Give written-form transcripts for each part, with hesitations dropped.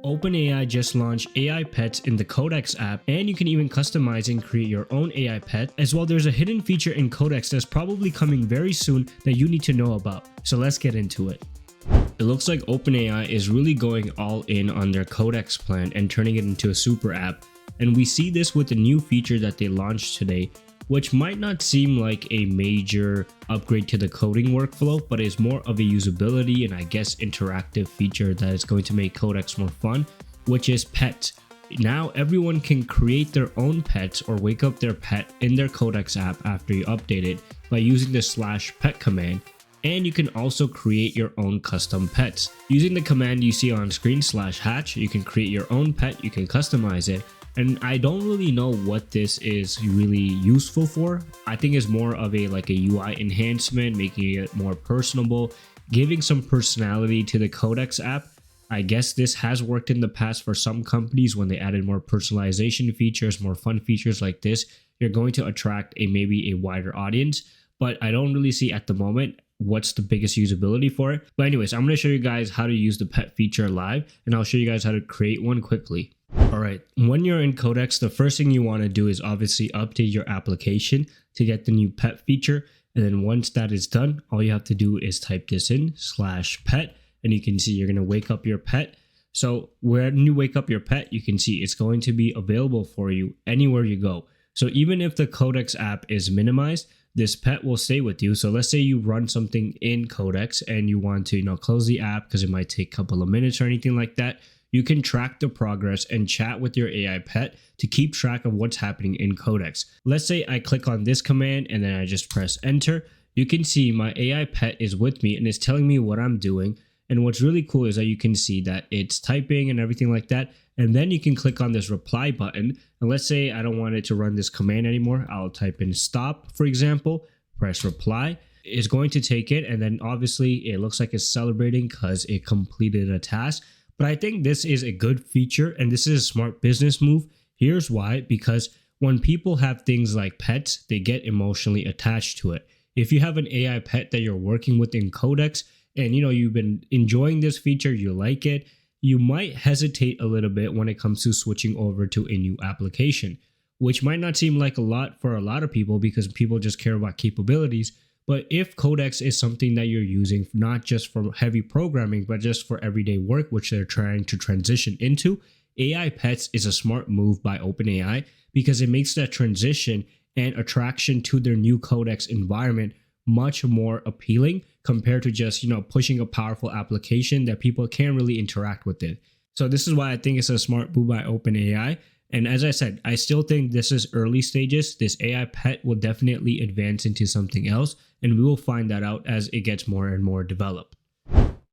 OpenAI just launched AI Pets in the Codex app, and you can even customize and create your own AI pet. As well, there's a hidden feature in Codex that's probably coming very soon that you need to know about. So let's get into it. It looks like OpenAI is really going all in on their Codex plan and turning it into a super app. And we see this with the new feature that they launched today, which might not seem like a major upgrade to the coding workflow, but is more of a usability and I guess interactive feature that is going to make Codex more fun, which is pets. Now everyone can create their own pets or wake up their pet in their Codex app after you update it by using the /pet command. And you can also create your own custom pets. Using the command you see on screen /hatch, you can create your own pet, you can customize it. And I don't really know what this is really useful for. I think it's more of a UI enhancement, making it more personable, giving some personality to the Codex app. I guess this has worked in the past for some companies when they added more personalization features, more fun features like this. You're going to attract maybe a wider audience, but I don't really see at the moment what's the biggest usability for it. But anyways, I'm going to show you guys how to use the pet feature live, and I'll show you guys how to create one quickly. Alright, when you're in Codex, the first thing you want to do is obviously update your application to get the new pet feature. And then once that is done, all you have to do is type this in /pet, and you can see you're going to wake up your pet. So when you wake up your pet, you can see it's going to be available for you anywhere you go. So even if the Codex app is minimized, this pet will stay with you. So let's say you run something in Codex and you want to, close the app because it might take a couple of minutes or anything like that. You can track the progress and chat with your AI pet to keep track of what's happening in Codex. Let's say I click on this command and then I just press enter. You can see my AI pet is with me and it's telling me what I'm doing. And what's really cool is that you can see that it's typing and everything like that. And then you can click on this reply button. And let's say I don't want it to run this command anymore. I'll type in stop, for example, press reply. It's going to take it. And then obviously it looks like it's celebrating because it completed a task. But I think this is a good feature and this is a smart business move. Here's why: because when people have things like pets, they get emotionally attached to it. If you have an AI pet that you're working with in Codex and you've been enjoying this feature, you like it, you might hesitate a little bit when it comes to switching over to a new application, which might not seem like a lot for a lot of people because people just care about capabilities. But if Codex is something that you're using, not just for heavy programming, but just for everyday work, which they're trying to transition into, AI Pets is a smart move by OpenAI because it makes that transition and attraction to their new Codex environment much more appealing compared to just, pushing a powerful application that people can't really interact with it. So this is why I think it's a smart move by OpenAI. And as I said, I still think this is early stages. This AI pet will definitely advance into something else, and we will find that out as it gets more and more developed.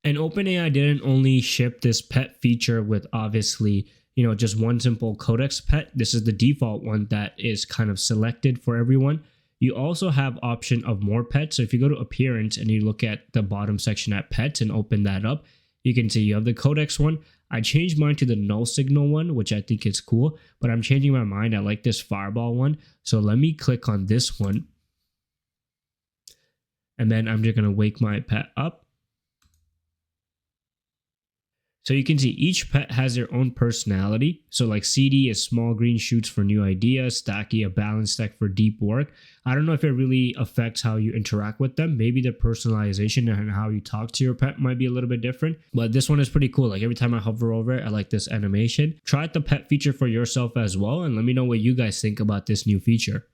And OpenAI didn't only ship this pet feature with obviously, just one simple Codex pet. This is the default one that is kind of selected for everyone. You also have option of more pets. So if you go to appearance and you look at the bottom section at pets and open that up, you can see you have the Codex one. I changed mine to the null signal one, which I think is cool, but I'm changing my mind. I like this fireball one. So let me click on this one. And then I'm just going to wake my pet up. So you can see each pet has their own personality. So like Seedy is small green shoots for new ideas, Stacky a balance stack for deep work. I don't know if it really affects how you interact with them. Maybe the personalization and how you talk to your pet might be a little bit different, but this one is pretty cool. Like every time I hover over it, I like this animation. Try out the pet feature for yourself as well, and let me know what you guys think about this new feature.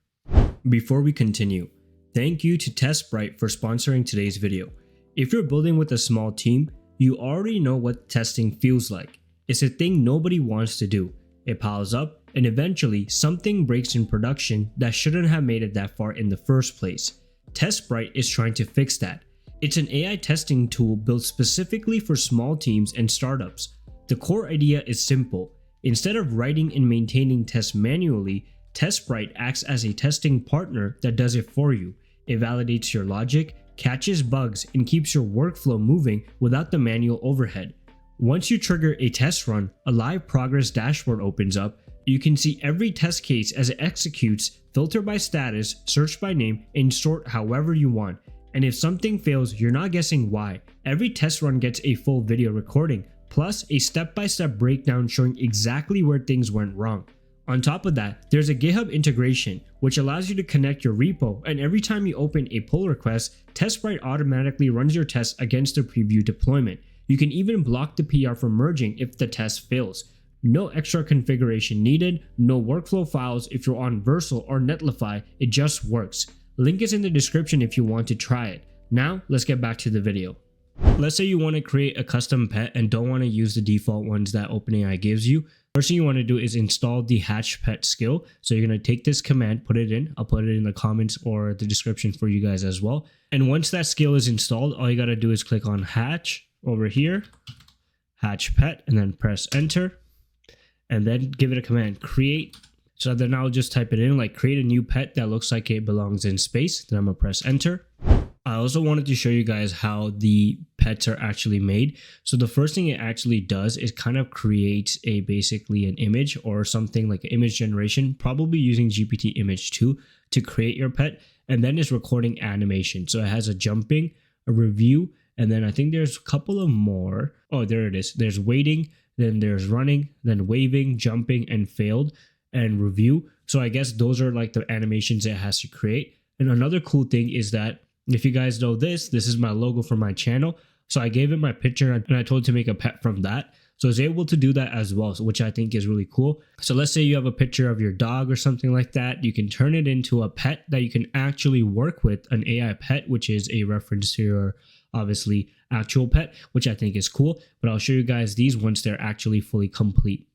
Before we continue, thank you to TestBright for sponsoring today's video. If you're building with a small team, you already know what testing feels like. It's a thing nobody wants to do. It piles up, and eventually something breaks in production that shouldn't have made it that far in the first place. TestBright is trying to fix that. It's an AI testing tool built specifically for small teams and startups. The core idea is simple. Instead of writing and maintaining tests manually, TestBright acts as a testing partner that does it for you. It validates your logic, catches bugs, and keeps your workflow moving without the manual overhead. Once you trigger a test run, a live progress dashboard opens up. You can see every test case as it executes, filter by status, search by name, and sort however you want. And if something fails, you're not guessing why. Every test run gets a full video recording, plus a step-by-step breakdown showing exactly where things went wrong. On top of that, there's a GitHub integration which allows you to connect your repo, and every time you open a pull request, TestSprite automatically runs your test against the preview deployment. You can even block the PR from merging if the test fails. No extra configuration needed, no workflow files if you're on Versal or Netlify, it just works. Link is in the description if you want to try it. Now, let's get back to the video. Let's say you want to create a custom pet and don't want to use the default ones that OpenAI gives you. First thing you want to do is install the hatch pet skill. So you're going to take this command, put it in. I'll put it in the comments or the description for you guys as well. And once that skill is installed, all you got to do is click on hatch over here, hatch pet, and then press enter. And then give it a command, create. So then I'll just type it in, like create a new pet that looks like it belongs in space. Then I'm going to press enter. I also wanted to show you guys how the pets are actually made. So the first thing it actually does is kind of creates basically an image or something like image generation, probably using GPT image 2 to create your pet. And then it's recording animation. So it has a jumping, a review, and then I think there's a couple of more. Oh, there it is. There's waiting, then there's running, then waving, jumping, and failed, and review. So I guess those are like the animations it has to create. And another cool thing is that if you guys know this is my logo for my channel. So I gave it my picture and I told it to make a pet from that. So it's able to do that as well, which I think is really cool. So let's say you have a picture of your dog or something like that. You can turn it into a pet that you can actually work with, an AI pet, which is a reference to your obviously actual pet, which I think is cool. But I'll show you guys these once they're actually fully complete.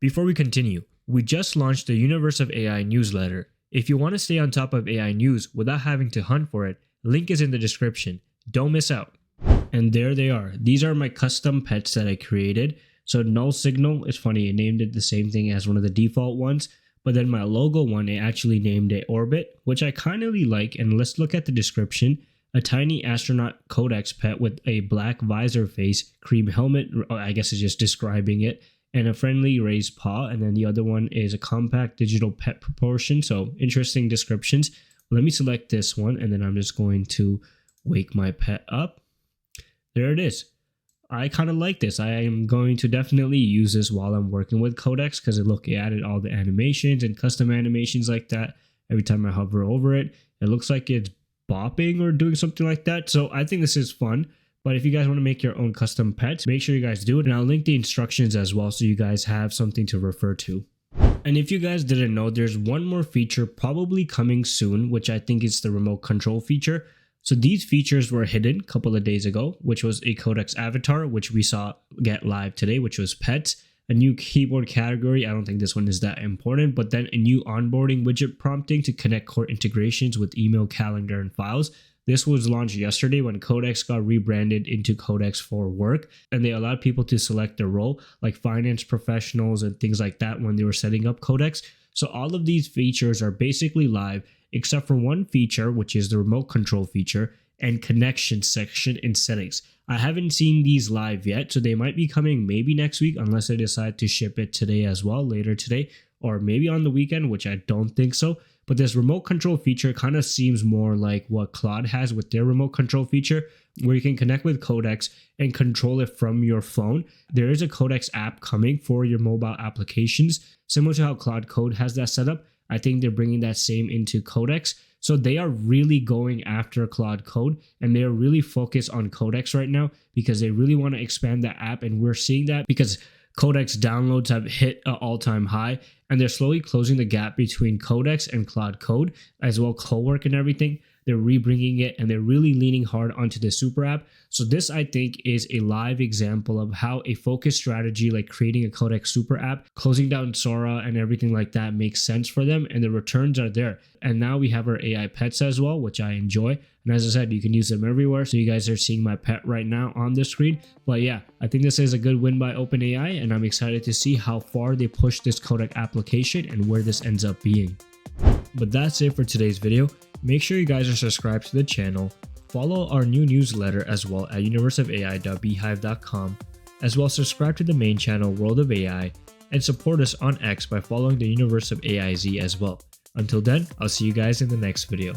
Before we continue, we just launched the Universe of AI newsletter. If you want to stay on top of AI news without having to hunt for it, link is in the description. Don't miss out. And there they are. These are my custom pets that I created. So null signal, it's funny, it named it the same thing as one of the default ones. But then my logo one, it actually named it Orbit, which I kind of really like. And let's look at the description. A tiny astronaut Codex pet with a black visor face, cream helmet, I guess it's just describing it, and a friendly raised paw. And then the other one is a compact digital pet proportion. So interesting descriptions. Let me select this one, and then I'm just going to wake my pet up. There it is. I kind of like this. I am going to definitely use this while I'm working with Codex because look, it added all the animations and custom animations like that. Every time I hover over it, it looks like it's bopping or doing something like that. So I think this is fun. But if you guys want to make your own custom pets, make sure you guys do it. And I'll link the instructions as well so you guys have something to refer to. And if you guys didn't know, there's one more feature probably coming soon, which I think is the remote control feature. So these features were hidden a couple of days ago, which was a Codex avatar, which we saw get live today, which was pets, a new keyboard category. I don't think this one is that important, but then a new onboarding widget prompting to connect core integrations with email, calendar, and files. This was launched yesterday when Codex got rebranded into Codex for Work, and they allowed people to select their role, like finance professionals and things like that when they were setting up Codex. So all of these features are basically live, except for one feature, which is the remote control feature and connection section in settings. I haven't seen these live yet, so they might be coming maybe next week unless I decide to ship it today as well, later today, or maybe on the weekend, which I don't think so. But this remote control feature kind of seems more like what Claude has with their remote control feature, where you can connect with Codex and control it from your phone. There is a Codex app coming for your mobile applications, similar to how Claude Code has that set up. I think they're bringing that same into Codex. So they are really going after Claude Code, and they are really focused on Codex right now because they really want to expand that app. And we're seeing that because Codex downloads have hit an all-time high, and they're slowly closing the gap between Codex and Claude Code, as well co-work and everything. They're rebringing it, and they're really leaning hard onto the super app. So this, I think, is a live example of how a focused strategy like creating a Codex super app, closing down Sora and everything like that makes sense for them, and the returns are there. And now we have our AI pets as well, which I enjoy. And as I said, you can use them everywhere. So you guys are seeing my pet right now on the screen. But yeah, I think this is a good win by OpenAI, and I'm excited to see how far they push this Codex application and where this ends up being. But that's it for today's video. Make sure you guys are subscribed to the channel, follow our new newsletter as well at universeofai.beehive.com, as well subscribe to the main channel World of AI, and support us on X by following the Universe of AIZ as well. Until then, I'll see you guys in the next video.